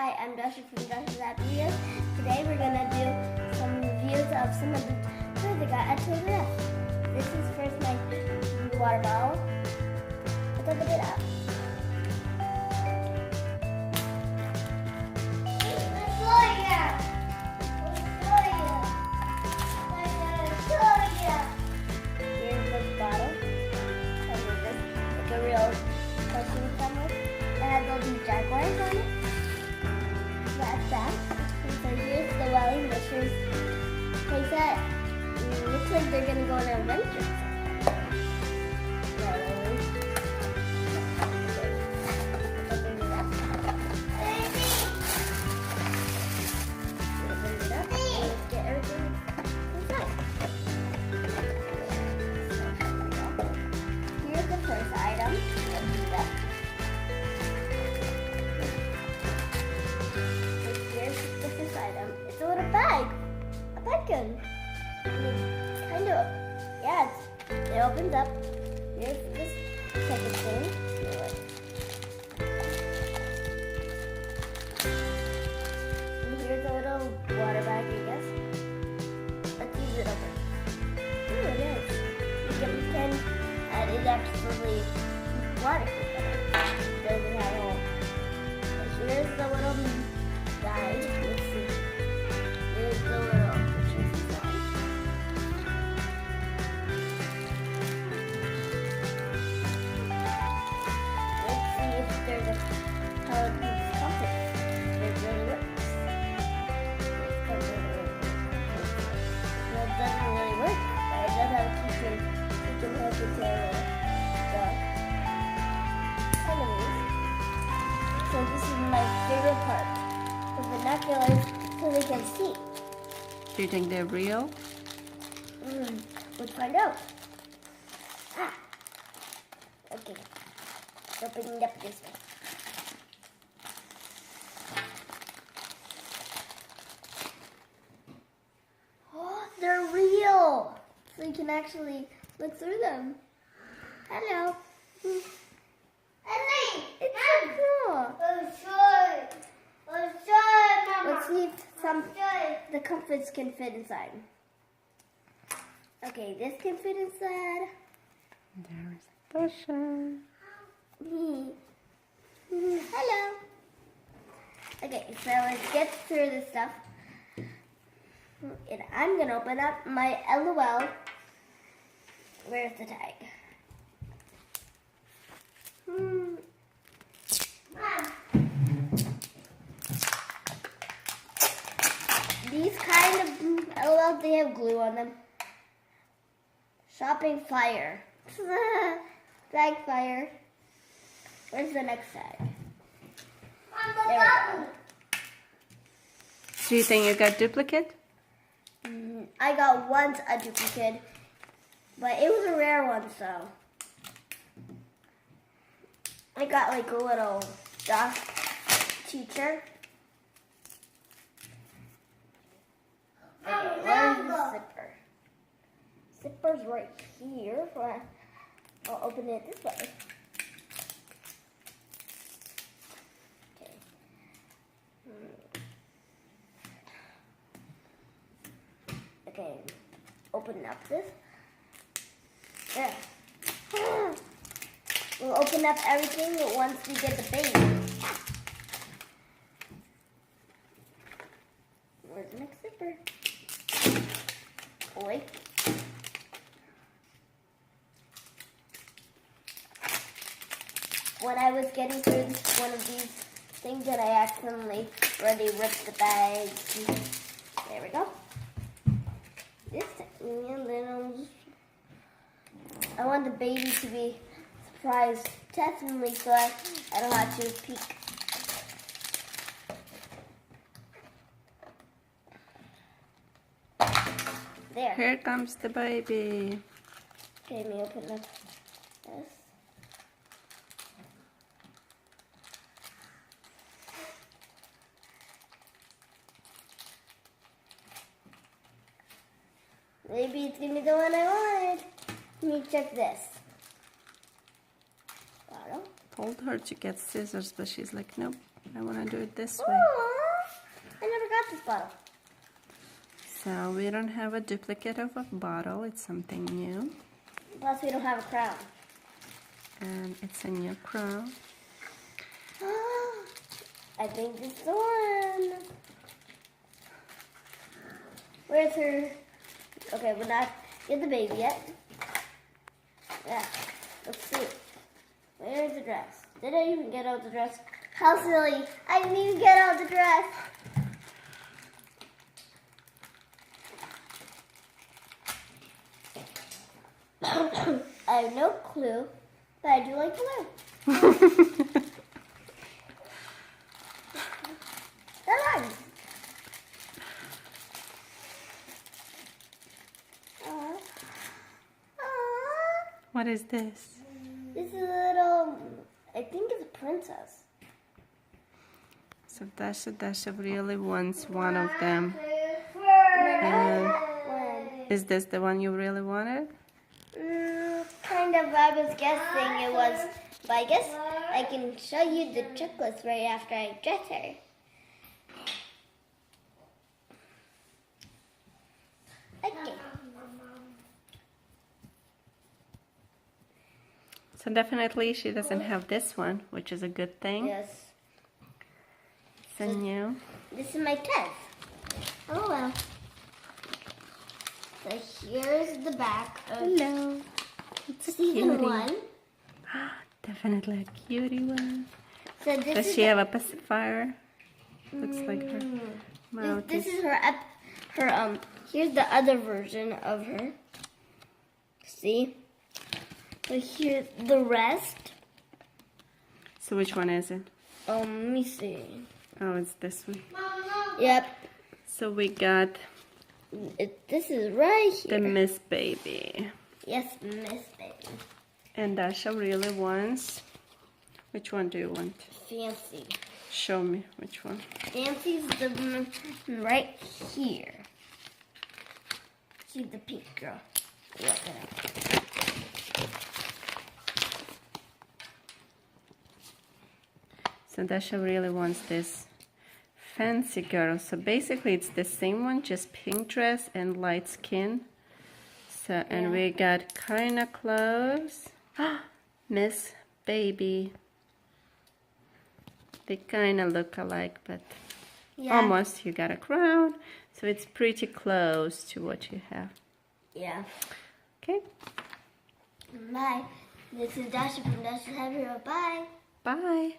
Hi, I'm Dasha from Dasha's Happy Videos. Today we're gonna do some reviews of some of the toys I got at L.O.L. This is first my water bottle. Let's open it up. Here's the bottle. Comes with this, like a real cartoon camera. It has all these jaguars on it. That's that. And so here's the Wellie Mishers playset. Looks like they're gonna go on an adventure. Open it up. Open it up. Let's get everything inside. Here's the first item. Open it up. Here's the first item. It's a little bag. A pumpkin. Kind of, yeah, it opens up. Here's this second thing. And here's a little water bag, I guess. Let's use it open. Ooh, it is. You can pretend that it's actually waterproof. It doesn't have a hole. And here's the little guide. Let's see. Here's the little pictures inside. Let's see if there's a how it moves compass. It really works. No, it doesn't really work, but it does have a keychain. You can hook it to the enemies. So this is my favorite part. The binoculars so they can see. Do you think they're real? Let's find out. Ah. Okay. Open it up this way. Oh, they're real. So you can actually look through them. Hello. It's so cool. Let's see if the comforts can fit inside. Okay, this can fit inside. There's Dasha. Hello. Okay, so let's get through this stuff. And I'm gonna open up my L.O.L. Where's the tag? Mom. These kind of L.O.L. they have glue on them. Shopping flyer. Tag fire. Where's the next tag? There we go. Do you think you got duplicate? I got once a duplicate, but it was a rare one, so I got like a little teacher. Okay, where's the zipper? Zipper's right here. I'll open it this way. Okay. Okay, open up this. There. We'll open up everything once we get the baby. Where's the next zipper? Wait. When I was getting through one of these things and I accidentally already ripped the bag. There we go. This and then I want the baby to be surprised definitely so I don't have to peek. There. Here comes the baby. Okay, let me open up this. Maybe it's gonna be the one I wanted. Let me check this. Bottle. Told her to get scissors, but she's like, nope. I want to do it this way. Aww, I never got this bottle. So we don't have a duplicate of a bottle. It's something new. Plus, we don't have a crown. And it's a new crown. I think this is the one. Where's her? Okay, we're not get the baby yet. Yeah, let's see. Where's the dress? Did I even get out the dress? How silly! I didn't even get out the dress. I have no clue, but I do like blue. What is this? This is a little, I think it's a princess. So Dasha really wants one of them. Is this the one you really wanted? Kind of, I was guessing it was, but I guess I can show you the checklist right after I dress her. Okay. So definitely she doesn't have this one, which is a good thing. Yes. So new. This is my test. Oh well. So here's the back of Hello. It's a season cutie. 1. Definitely a cutie one. So this Does is she have a pacifier? Looks like her mouth this is her here's the other version of her. See? So here's the rest. So which one is it? Let me see. Oh, it's this one. Yep. So we got This is right the here. Miss Baby. Yes, Miss Baby. And Dasha really wants. Which one do you want? Fancy. Show me which one. Fancy's the one right here. She's the pink girl. Look at her. So Dasha really wants this fancy girl. So basically it's the same one, just pink dress and light skin. So, and we got kind of close. Miss Baby. They kind of look alike, but almost you got a crown. So it's pretty close to what you have. Yeah. Okay. Bye. This is Dasha from Dasha's Happy Hero. Bye. Bye.